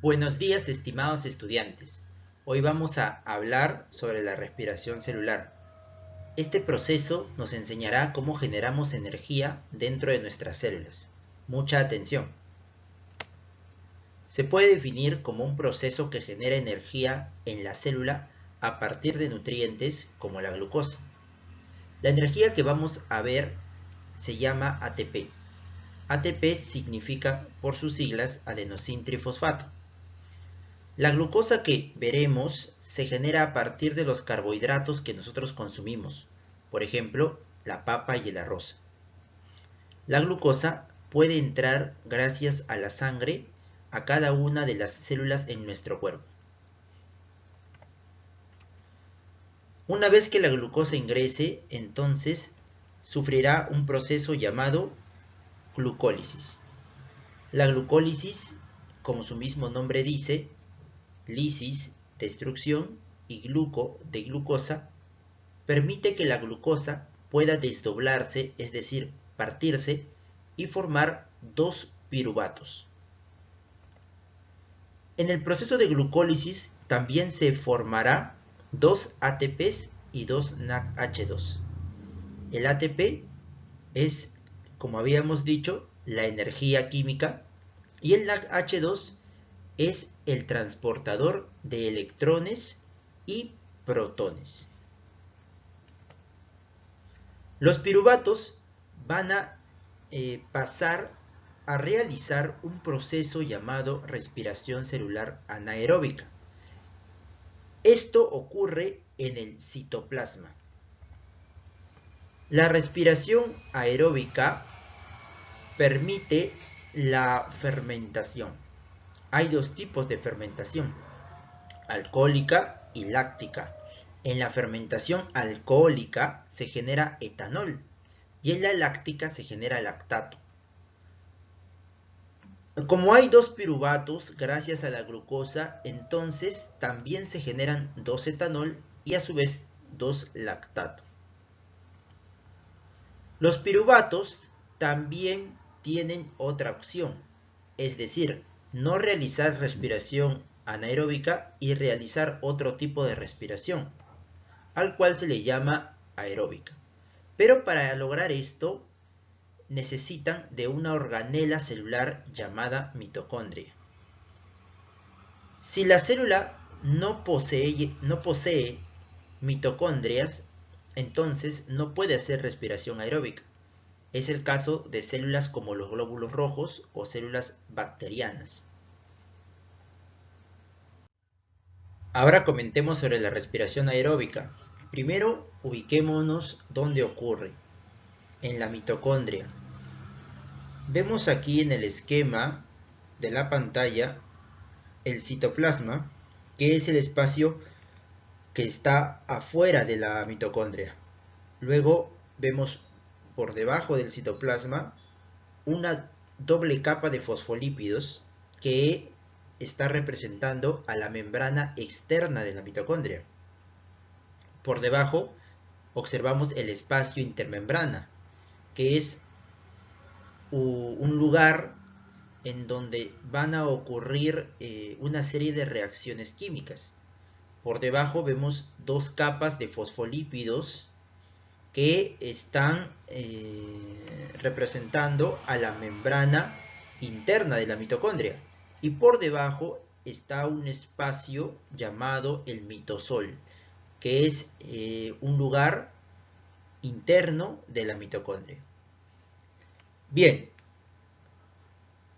Buenos días, estimados estudiantes. Hoy vamos a hablar sobre la respiración celular. Este proceso nos enseñará cómo generamos energía dentro de nuestras células. Mucha atención. Se puede definir como un proceso que genera energía en la célula a partir de nutrientes como la glucosa. La energía que vamos a ver se llama ATP. ATP significa, por sus siglas, adenosintrifosfato. La glucosa que veremos se genera a partir de los carbohidratos que nosotros consumimos, por ejemplo, la papa y el arroz. La glucosa puede entrar gracias a la sangre a cada una de las células en nuestro cuerpo. Una vez que la glucosa ingrese, entonces sufrirá un proceso llamado glucólisis. La glucólisis, como su mismo nombre dice, lisis, destrucción, y gluco, de glucosa, permite que la glucosa pueda desdoblarse, es decir, partirse, y formar dos piruvatos. En el proceso de glucólisis también se formará dos ATPs y dos NADH2. El ATP es, como habíamos dicho, la energía química, y el NADH2 es el transportador de electrones y protones. Los piruvatos van a pasar a realizar un proceso llamado respiración celular anaeróbica. Esto ocurre en el citoplasma. La respiración aeróbica permite la fermentación. Hay dos tipos de fermentación, alcohólica y láctica. En la fermentación alcohólica se genera etanol y en la láctica se genera lactato. Como hay dos piruvatos gracias a la glucosa, entonces también se generan dos etanol y a su vez dos lactato. Los piruvatos también tienen otra opción, es decir, no realizar respiración anaeróbica y realizar otro tipo de respiración, al cual se le llama aeróbica. Pero para lograr esto necesitan de una organela celular llamada mitocondria. Si la célula no posee mitocondrias, entonces no puede hacer respiración aeróbica. Es el caso de células como los glóbulos rojos o células bacterianas. Ahora comentemos sobre la respiración aeróbica. Primero, ubiquémonos dónde ocurre. En la mitocondria. Vemos aquí en el esquema de la pantalla el citoplasma, que es el espacio que está afuera de la mitocondria. Luego vemos por debajo del citoplasma una doble capa de fosfolípidos que está representando a la membrana externa de la mitocondria. Por debajo observamos el espacio intermembrana, que es un lugar en donde van a ocurrir una serie de reacciones químicas. Por debajo vemos dos capas de fosfolípidos que están representando a la membrana interna de la mitocondria. Y por debajo está un espacio llamado el mitosol, que es un lugar interno de la mitocondria. Bien,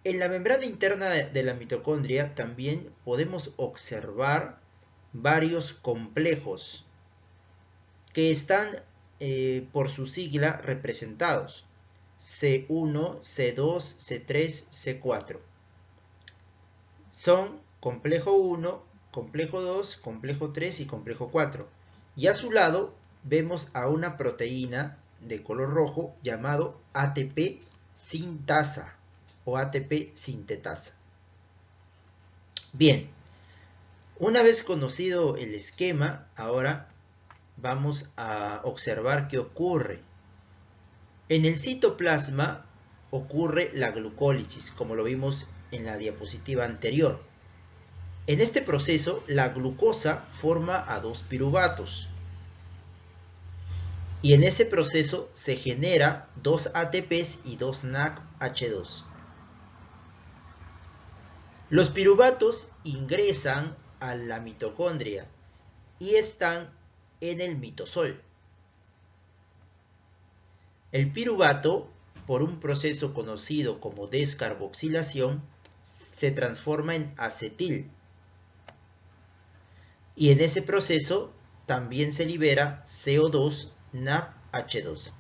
en la membrana interna de la mitocondria también podemos observar varios complejos que están por su sigla representados: C1, C2, C3, C4. Son complejo 1, complejo 2, complejo 3 y complejo 4. Y a su lado vemos a una proteína de color rojo llamado ATP sintasa o ATP sintetasa. Bien, una vez conocido el esquema, ahora vamos a observar qué ocurre. En el citoplasma ocurre la glucólisis, como lo vimos en la diapositiva anterior. En este proceso, la glucosa forma a dos piruvatos. Y en ese proceso se genera dos ATPs y dos NADH2. Los piruvatos ingresan a la mitocondria y están en el mitosol. El piruvato, por un proceso conocido como descarboxilación, se transforma en acetil. Y en ese proceso también se libera CO2 NADH2.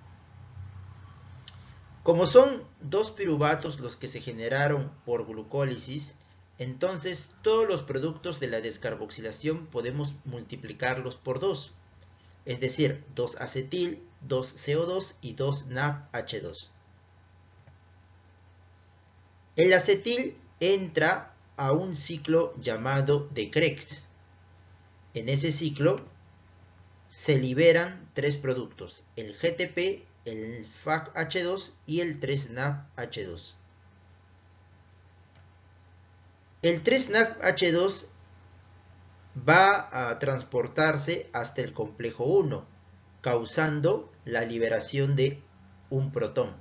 Como son dos piruvatos los que se generaron por glucólisis, entonces todos los productos de la descarboxilación podemos multiplicarlos por 2. Es decir, 2-acetil, 2-CO2 y 2-NADH2. El acetil entra a un ciclo llamado de Krebs. En ese ciclo se liberan tres productos, el GTP, el FACH2 y el 3-NADH2. El 3-NADH2 va a transportarse hasta el complejo 1, causando la liberación de un protón.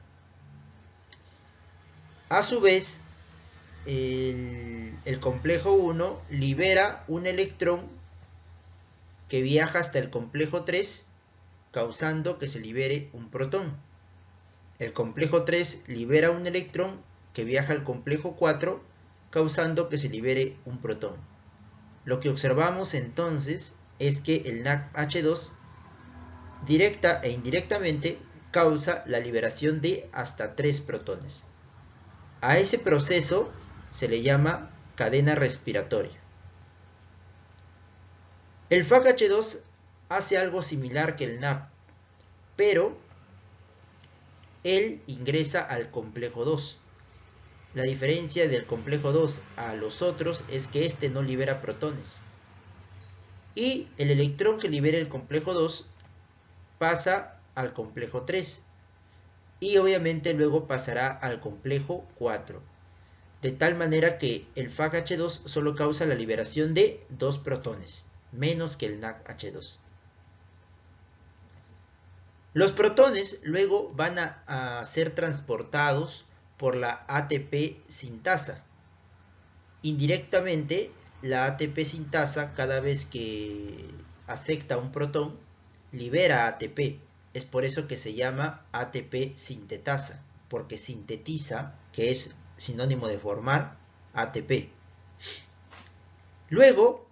A su vez, el complejo 1 libera un electrón que viaja hasta el complejo 3, causando que se libere un protón. El complejo 3 libera un electrón que viaja al complejo 4, causando que se libere un protón. Lo que observamos entonces es que el NADH2 directa e indirectamente causa la liberación de hasta 3 protones. A ese proceso se le llama cadena respiratoria. El FACH2 hace algo similar que el NAP, pero él ingresa al complejo 2. La diferencia del complejo 2 a los otros es que este no libera protones. Y el electrón que libera el complejo 2 pasa al complejo 3. Y obviamente luego pasará al complejo 4. De tal manera que el FACH2 solo causa la liberación de 2 protones, menos que el NADH2. Los protones luego van a ser transportados por la ATP sintasa. Indirectamente, la ATP sintasa, cada vez que acepta un protón, libera ATP. Es por eso que se llama ATP sintetasa, porque sintetiza, que es sinónimo de formar, ATP. Luego,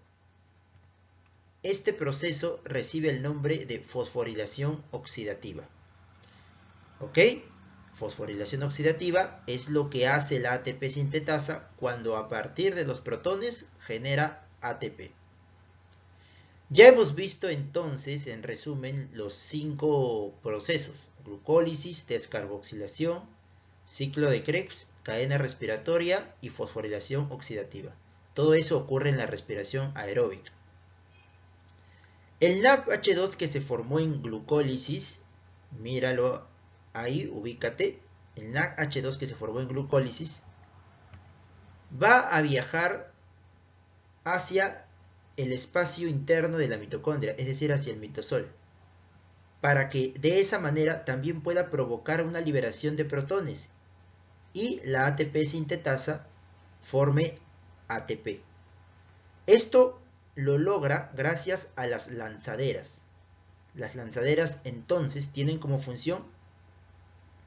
este proceso recibe el nombre de fosforilación oxidativa. ¿Ok? Fosforilación oxidativa es lo que hace la ATP sintetasa cuando a partir de los protones genera ATP. Ya hemos visto entonces, en resumen, los 5 procesos: glucólisis, descarboxilación, ciclo de Krebs, cadena respiratoria y fosforilación oxidativa. Todo eso ocurre en la respiración aeróbica. El NADH2 que se formó en glucólisis, míralo ahí, ubícate, el NADH2 que se formó en glucólisis va a viajar hacia el espacio interno de la mitocondria, es decir, hacia el mitosol, para que de esa manera también pueda provocar una liberación de protones y la ATP sintetasa forme ATP. Esto lo logra gracias a las lanzaderas. Las lanzaderas entonces tienen como función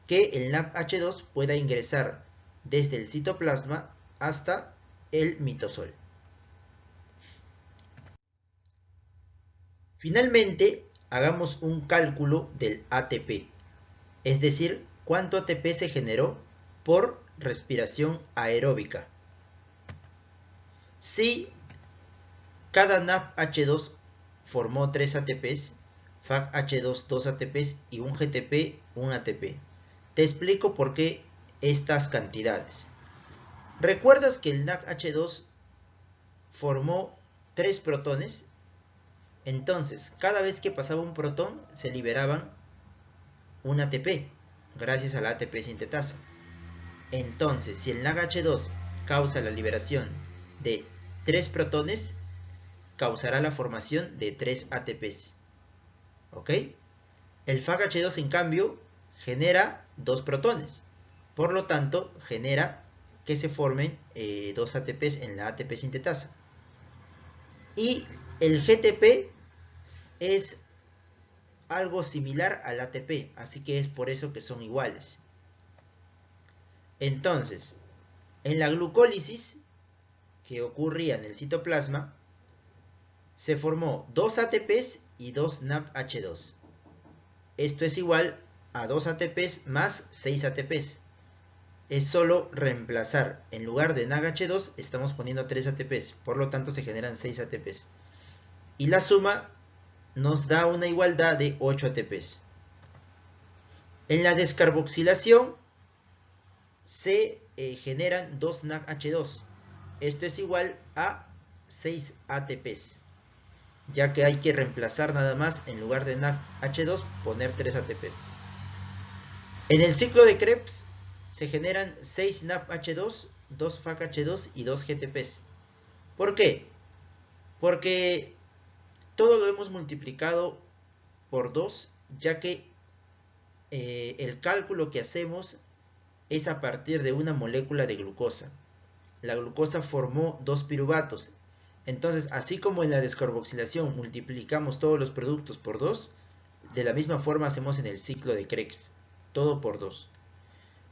que el NADH2 pueda ingresar desde el citoplasma hasta el mitosol. Finalmente, hagamos un cálculo del ATP, es decir, cuánto ATP se generó por respiración aeróbica. Si cada NADH2 formó 3 ATPs, FACH2 2 ATPs y un GTP 1 ATP. Te explico por qué estas cantidades. ¿Recuerdas que el NADH2 formó 3 protones? Entonces, cada vez que pasaba un protón, se liberaban un ATP, gracias a la ATP sintetasa. Entonces, si el NADH2 causa la liberación de 3 protones causará la formación de 3 ATPs. ¿Ok? El FACH2 en cambio genera 2 protones. Por lo tanto, genera que se formen 2 ATPs en la ATP sintetasa. Y el GTP es algo similar al ATP, así que es por eso que son iguales. Entonces, en la glucólisis que ocurría en el citoplasma, se formó 2 ATPs y 2 NADH2. Esto es igual a 2 ATPs más 6 ATPs. Es solo reemplazar, en lugar de NADH2 estamos poniendo 3 ATPs, por lo tanto se generan 6 ATPs. Y la suma nos da una igualdad de 8 ATPs. En la descarboxilación se generan 2 NADH2. Esto es igual a 6 ATPs, ya que hay que reemplazar nada más, en lugar de NADH2, poner 3 ATPs. En el ciclo de Krebs se generan 6 NADH2, 2 FACH2 y 2 GTPs. ¿Por qué? Porque todo lo hemos multiplicado por 2, ya que el cálculo que hacemos es a partir de una molécula de glucosa. La glucosa formó 2 piruvatos. Entonces, así como en la descarboxilación multiplicamos todos los productos por 2, de la misma forma hacemos en el ciclo de Krebs, todo por 2.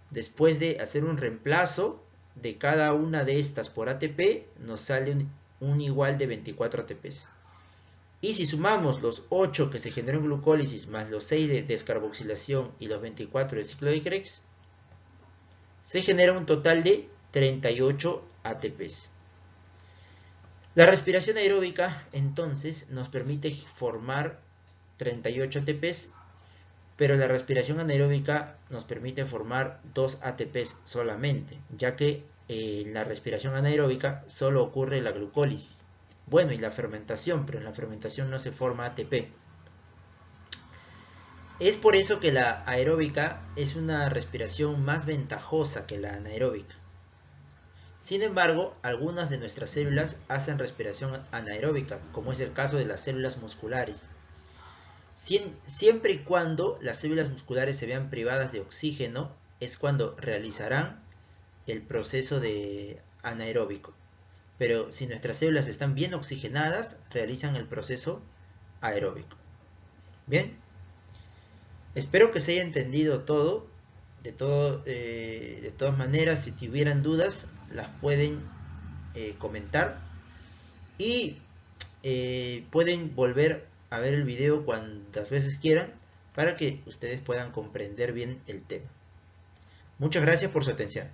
Después de hacer un reemplazo de cada una de estas por ATP, nos sale un igual de 24 ATPs. Y si sumamos los 8 que se generó en glucólisis más los 6 de descarboxilación y los 24 del ciclo de Krebs, se genera un total de 38 ATPs. La respiración aeróbica entonces nos permite formar 38 ATPs, pero la respiración anaeróbica nos permite formar 2 ATPs solamente, ya que en la respiración anaeróbica solo ocurre la glucólisis. Bueno, y la fermentación, pero en la fermentación no se forma ATP. Es por eso que la aeróbica es una respiración más ventajosa que la anaeróbica. Sin embargo, algunas de nuestras células hacen respiración anaeróbica, como es el caso de las células musculares. Siempre y cuando las células musculares se vean privadas de oxígeno, es cuando realizarán el proceso de anaeróbico. Pero si nuestras células están bien oxigenadas, realizan el proceso aeróbico. Bien, espero que se haya entendido todo. De todas maneras, si tuvieran dudas, las pueden comentar. Y pueden volver a ver el video cuantas veces quieran para que ustedes puedan comprender bien el tema. Muchas gracias por su atención.